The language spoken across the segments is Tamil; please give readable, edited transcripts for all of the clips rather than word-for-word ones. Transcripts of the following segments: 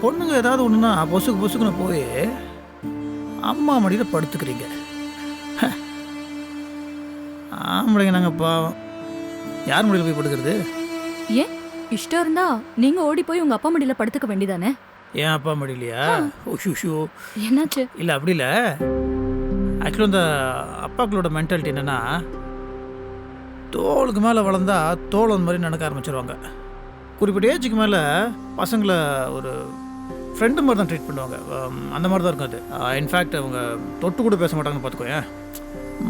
பொண்ணுங்க ஏதாவது ஒன்றுனா பொசுக்குன்னு போய் அம்மா மடியில் படுத்துக்கிறீங்க. ஆம்பளைங்க நாங்கள் பாவம் யார் மடியில் போய் படுக்கிறது? ஏன் இஷ்டம் இருந்தா நீங்க ஓடி போய் உங்க அப்பா மடியில படுத்துக்க வேண்டியதானே? ஏன் அப்பா மடியிலையா? ஓஷூ. என்னாச்சு? இல்லை அப்படி இல்லை. ஆக்சுவலாக இந்த அப்பாக்களோட மென்டாலிட்டி என்னென்னா, தோளுக்கு மேலே வளர்ந்தா தோழன் மாதிரி நடக்க ஆரம்பிச்சிருவாங்க. குறிப்பிட்ட ஏஜுக்கு மேலே பசங்களை ஒரு ஃப்ரெண்டு மாதிரி தான் ட்ரீட் பண்ணுவாங்க. அந்த மாதிரி தான் இருக்கும் அது. இன்ஃபேக்ட் அவங்க தொட்டு கூட பேச மாட்டாங்கன்னு பார்த்துக்கோயேன்.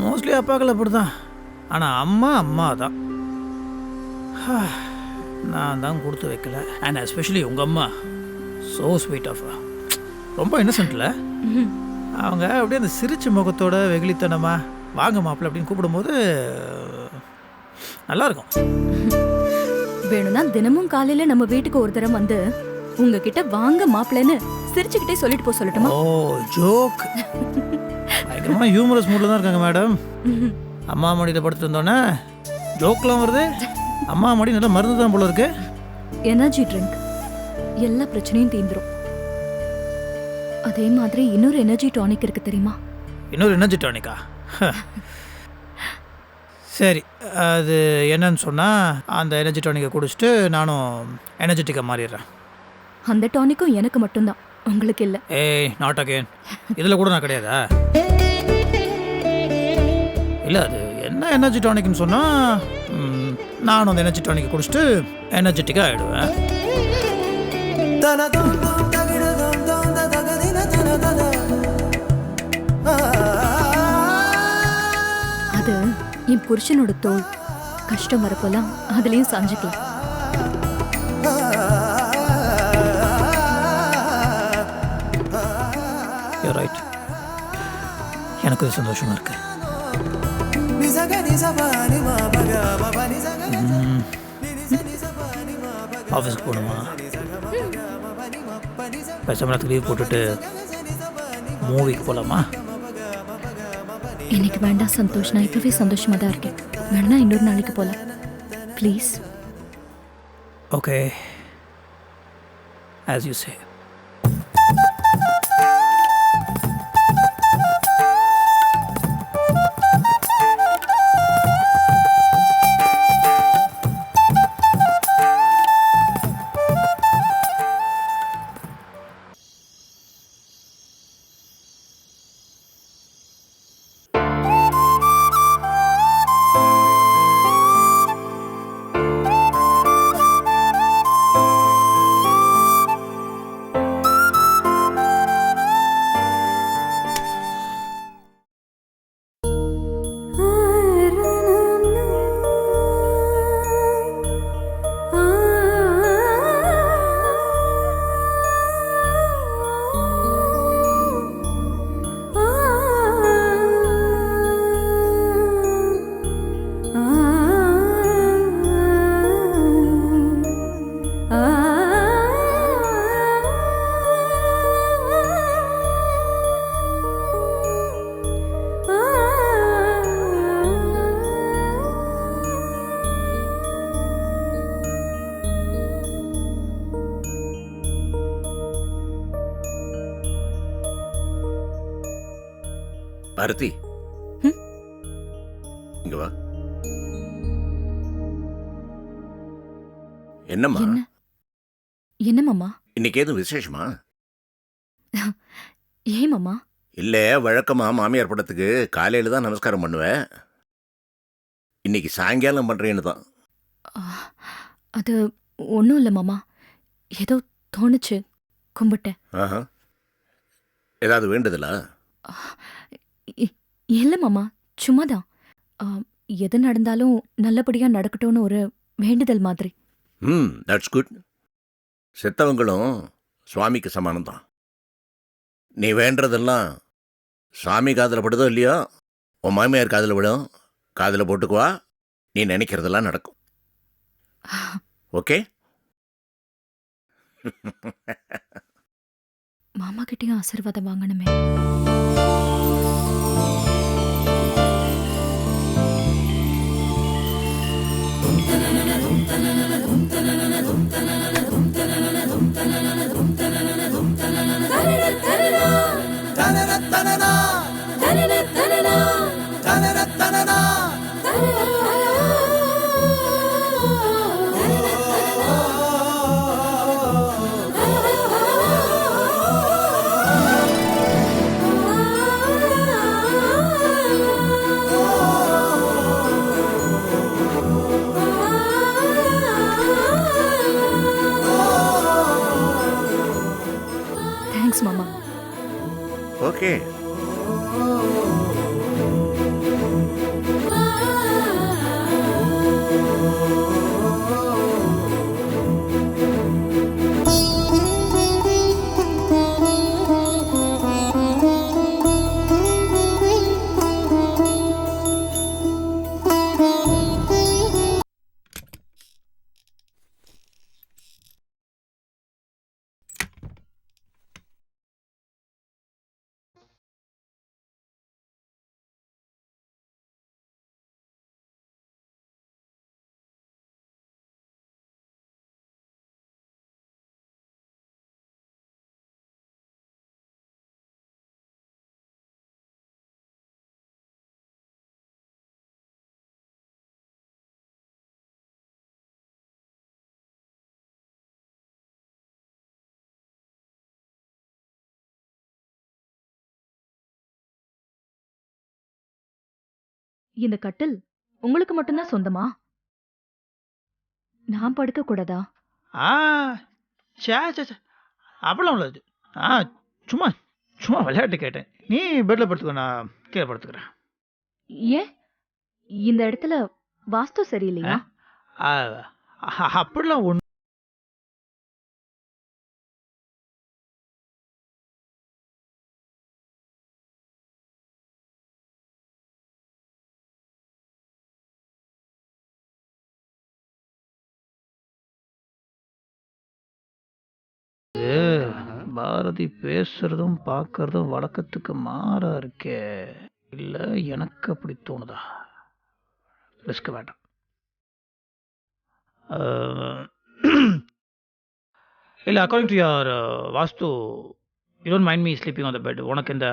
மோஸ்ட்லி அப்பாக்கள் அப்படி தான். ஆனால் அம்மா தான். நான் தான் கொடுத்து வைக்கல. அண்ட் எஸ்பெஷலி உங்கள் அம்மா ஸோ ஸ்வீட் ஆஃப், ரொம்ப இன்னசென்ட்ல. அவங்க அப்படியே அந்த சிரிச்ச முகத்தோட வெகுளித்தனமா வாங்க மாப்பிள்ள அப்படின்னு கூப்பிடும்போது நல்லாயிருக்கும். வேணும்னா தினமும் காலையில நம்ம வீட்டுக்கு ஒரு தரம் வந்து உங்ககிட்ட வாங்க மாப்பிள்ளைன்னு சிரிச்சுக்கிட்டே சொல்லிட்டு போக சொல்லட்டுமா? ஓ ஜோக். பயங்கரமான ஹியூமரஸ் மூடில் தான் இருக்காங்க மேடம். அம்மா மடியில் படுத்து இருந்தோன்னே ஜோக்லாம் வருது. அம்மா மடி நல்லா மருந்து தான் போல இருக்கு. எனர்ஜி ட்ரிங்க் எல்லா பிரச்சனையும் தீந்துரும். அதே மாதிரி இன்னொரு எனர்ஜி டானிக் இருக்கு தெரியுமா? இன்னொரு எனர்ஜி டானிக்கா? சரி, அது என்னன்னு சொன்னால் அந்த எனர்ஜி டானிக்கை குடிச்சிட்டு நானும் எனர்ஜெட்டிக்காக மாறிடுறேன். அந்த டானிக்கும் எனக்கு மட்டும்தான், உங்களுக்கு இல்லை. ஏய் நாட் அகேன். இதில் கூட நான் கிடையாதா? இல்லை, அது என்ன எனர்ஜி டானிக்னு சொன்னால் நானும் அந்த எனர்ஜி டானிக்கை குடிச்சிட்டு எனர்ஜெட்டிக்காக ஆகிடுவேன். அது என் புருஷனோட தோல். கஷ்டம் வரப்போலாம் அதுலயும் சாஞ்சுக்கலாம். You're right. எனக்கு இது சந்தோஷமா இருக்கு. ஆஃபீஸ்க்கு போகணுமா? பேசாமத்துக்கு லீவ் போட்டுட்டு மூவிக்கு போகலாமா? எனக்கு வேண்டாம் சந்தோஷ், நான் இப்பவே சந்தோஷமா தான் இருக்கேன். வேணா இன்னொரு நாளைக்கு போகலாம் please. Okay, as you say. Bharathi, இங்க வா. என்னம்மா? என்ன மாமா? இன்னைக்கு ஏதும் விசேஷமா? ஏன் மாமா? இல்ல, வழக்கமா மாமியார் படத்துக்கு காலையில தான் நமஸ்காரம் பண்ணுவேன். இன்னைக்கு சாயங்காலம் பண்றேன்னு தான். அது ஒன்றும் இல்லை மாமா, ஏதோ தோணுச்சு கும்பிட்டேன். ஆஹா, ஏதாவது வேண்டுதலா? இல்லை மாமா, சும்மாதான். எது நடந்தாலும் நல்லபடியா நடக்கட்டும்னு ஒரு வேண்டுதல் மாதிரி. That's good. செத்தவங்களும் சுவாமிக்கு சமானம் தான். நீ வேண்டதெல்லாம் சாமி காதில் படுதோ இல்லையோ, உன் மாமியார் காதில் விடும். காதில் போட்டுக்குவா, நீ நினைக்கிறதெல்லாம் நடக்கும். ஓகே? மாமா கிட்டயும் ஆசீர்வாதம் வாங்கணுமே. தேங்க்ஸ் மாமா. ஓகே. இந்த கட்டில் உங்களுக்கு மட்டும்தான் சொந்தமா? நான் படுக்க கூடாதா? ஆ சே சே சே அப்படிலாம் உள்ளது. ஆ சும்மா சும்மா விளையாட்டு கேட்டேன். நீ பெட்டில் படுத்துக்கோ, நான் கீழே படுத்துக்கிறேன். ஏன் இந்த இடத்துல வாஸ்து சரியில்லையா? ஆ, அப்படிலாம் ஒன்று. பாரதி பேசுறதும் பார்க்கறதும் வழக்கத்துக்கு மாறா இருக்கே. இல்லை எனக்கு அப்படி தோணுதா? ரிஸ்க் வேண்டாம். இல்லை, according to your vastu, you don't mind me sleeping on the bed. உனக்கு இந்த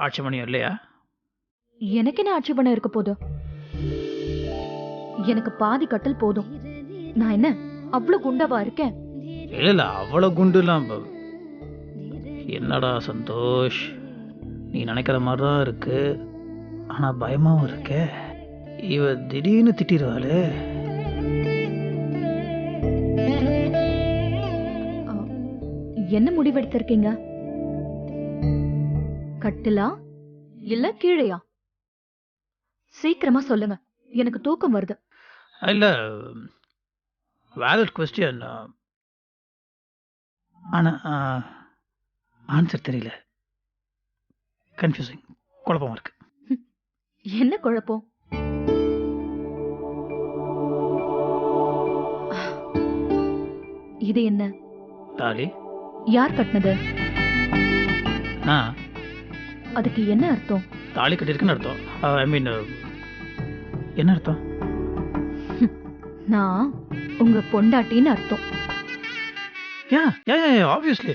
ஆட்சேபணியம் இல்லையா? எனக்கு என்ன ஆட்சேபணம் இருக்க போது? எனக்கு பாதி கட்டில் போதும். நான் என்ன அவ்வளவு குண்டாவா இருக்கேன்? இல்லை இல்லை, அவ்வளோ குண்டுலாம் என்னடா சந்தோஷ், நீ நினைக்கிற மாதிரி தான் இருக்கு. ஆனால் பயமாகவும் இருக்கே. இவ திடீர்னு திட்டிடுவாளே. என்ன முடிவெடுத்திருக்கீங்க? கட்டிலா இல்ல கீழையா? சீக்கிரமா சொல்லுங்க, எனக்கு தூக்கம் வருது. இல்லை, வேலிட் கொஸ்டின். ஆனால் ஆன்சர் தெரியல. கன்ஃபியூசிங், குழப்பமா இருக்கு. என்ன குழப்பம்? இது என்ன தாலி யார் கட்டினது? நான் அதுக்கு என்ன அர்த்தம்? தாலி கட்டியிருக்குன்னு அர்த்தம். ஐ மீன், என்ன அர்த்தம்? நான் உங்க பொண்டாட்டின்னு அர்த்தம். ஆப்வியஸ்லி.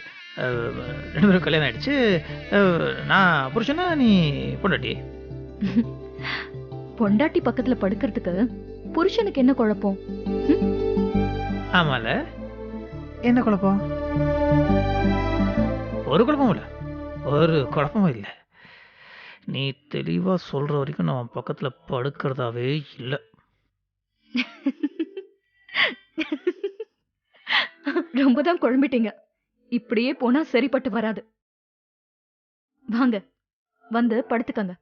ரெண்டு பேரும் கல்யாணம் ஆயிடுச்சு. நான் புருஷனா, நீ பொண்டாட்டி. பொண்டாட்டி பக்கத்துல படுக்கிறதுக்கு புருஷனுக்கு என்ன குழப்பம்? ஆமால, என்ன குழப்பம்? ஒரு குழப்பமும் இல்லை, ஒரு குழப்பமும் இல்லை. நீ தெளிவா சொல்ற வரைக்கும் நான் பக்கத்துல படுக்கிறதாவே இல்லை. ரொம்பதான் குழம்பிட்டீங்க. இப்படியே போனா சரிப்பட்டு வராது. வாங்க, வந்து படுத்துக்கங்க.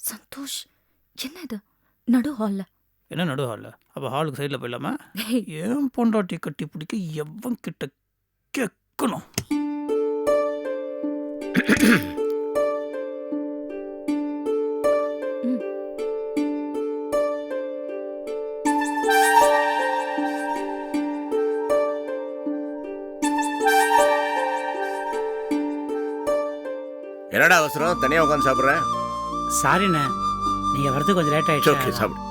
சந்தோஷ், என்ன இது நடு ஹால்ல? என்ன நடு ஹாலில்? அப்போ ஹாலுக்கு சைடில் போயிடலாமா? ஹேய், ஏன் பொண்டாட்டி கட்டி பிடிக்க எவன் கிட்ட கேட்கணும்? ம். என்னடா அவசரம்? தனியாக உட்காந்து சாப்பிட்றேன். சாரிண்ணே, நீங்க வரது கொஞ்சம் லேட் ஓகே, ஆயிடுச்சு. சாப்பிடு.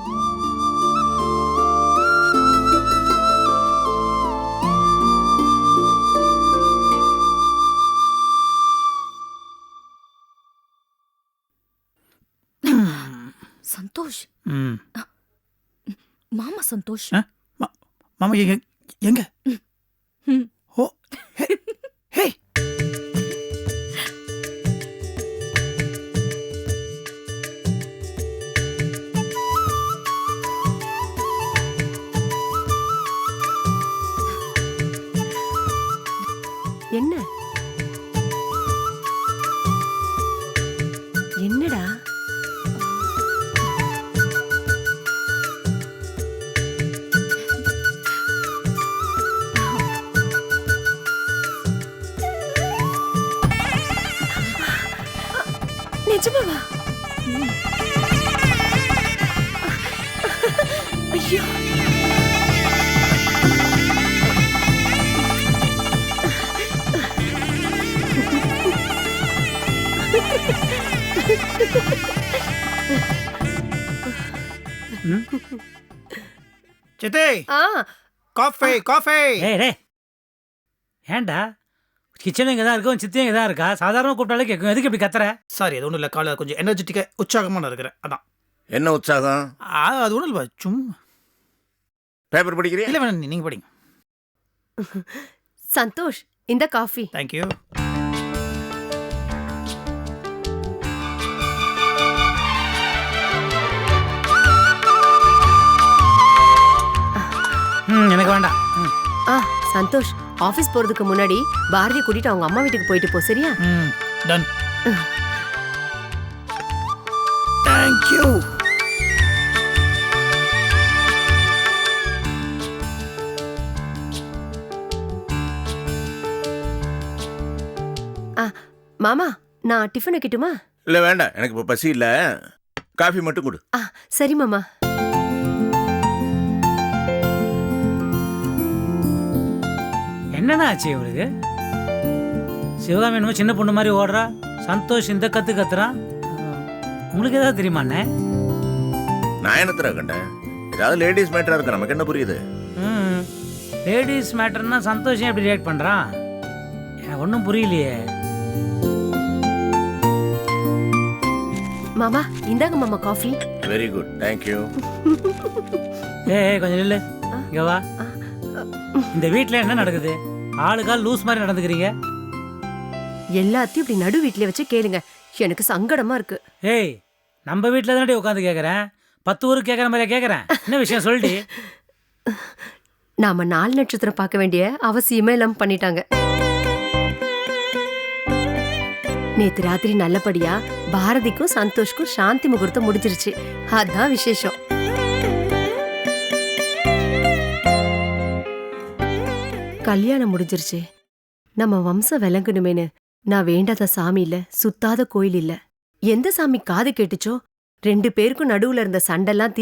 சந்தோஷ், ம். மாமா சந்தோஷ். ஆ? மாமா எங்க? ம். ஓ, ஹே, ஹே. என்ன என்னடா? நிஜமாவா? ஐயோ, சித்தி, ஆ காஃபி காஃபி. ஏய் டேய், ஏன்டா கிச்சன் இங்கே தான் இருக்கும், சித்தியும் இங்கே தான் இருக்கா? சாதாரண கூப்பிட்டாலே கேட்கும், எதுக்கு இப்படி கத்துற? சாரி, அது ஒன்றும் இல்லை. காலை கொஞ்சம் எனர்ஜெட்டிக்காக உற்சாகமாக நான் இருக்கிறேன், அதான். என்ன உற்சாகம்? அது ஒன்றும் இல்லை, சும்மா. பேப்பர் படிக்கிறியா? இல்லை வேணாம், நீங்கள் படிங்க. சந்தோஷ், இந்த காஃபி. தேங்க்யூ. எனக்கு வேண்டாம். ஆ சந்தோஷ், ஆபீஸ் போறதுக்கு முன்னாடி பாரதி கூட்டிட்டு அவங்க அம்மா வீட்டுக்கு போயிட்டு போ, சரியா? ம், டன். தேங்க்யூ. மாமா, நான் டிஃபன் வைக்கட்டுமா? இல்லை வேண்டாம், எனக்கு இப்போ பசி இல்லை. காஃபி மட்டும் கொடு. ஆ சரி மாமா. என்னண்ணா ஆச்சு இவருக்கு? சிவகாமி என்னமோ சின்ன பொண்ணு மாதிரி ஓடுறா, சந்தோஷ் இந்த கத்துறான். உங்களுக்கு ஏதாவது தெரியுமாண்ணே? நான் என்ன தர கண்டேன்? ஏதாவது லேடிஸ் மேட்டராக இருக்கு, நமக்கு என்ன புரியுது? லேடிஸ் மேட்டர்னா சந்தோஷம் எப்படி ரியாக்ட் பண்ணுறான்? எனக்கு ஒன்றும் புரியலையே. மாமா, இந்தாங்க மாமா காஃபி. Very good, thank you. ஏய் கொஞ்சம் நில்லு, இங்க வா. இந்த வீட்டில் என்ன நடக்குது? ஆளுக்கால் லூஸ் மாதிரி நடந்துக்கிறீங்க. எல்லாத்தையும் இப்படி நடு வீட்லயே வச்சு கேளுங்க, எனக்கு சங்கடமா இருக்கு. ஏய், நம்ம வீட்டில் தானே உட்காந்து கேட்குறேன், 10 ஊருக்கு கேட்குற மாதிரியா கேட்குறேன்? என்ன விஷயம் சொல்லிட்டு? நாம 4 நட்சத்திரம் பார்க்க வேண்டிய அவசியமே இல்லாம பண்ணிட்டாங்க. நேத்து ராத்திரி நல்லபடியா பாரதிக்கும் சந்தோஷ்க்கும் சாந்தி முகூர்த்தம் முடிஞ்சிருச்சு. அதான் விசேஷம். கல்யாணம் முடிஞ்சிருச்சு. நம்ம வம்சம் விளங்கணுமேனு நான் வேண்டாத சாமி இல்ல, சுத்தாத கோயில் இல்ல. எந்த சாமி காது கேட்டுச்சோ 2 பேருக்கும் நடுவுல இருந்த சண்டெல்லாம் தீர்ந்து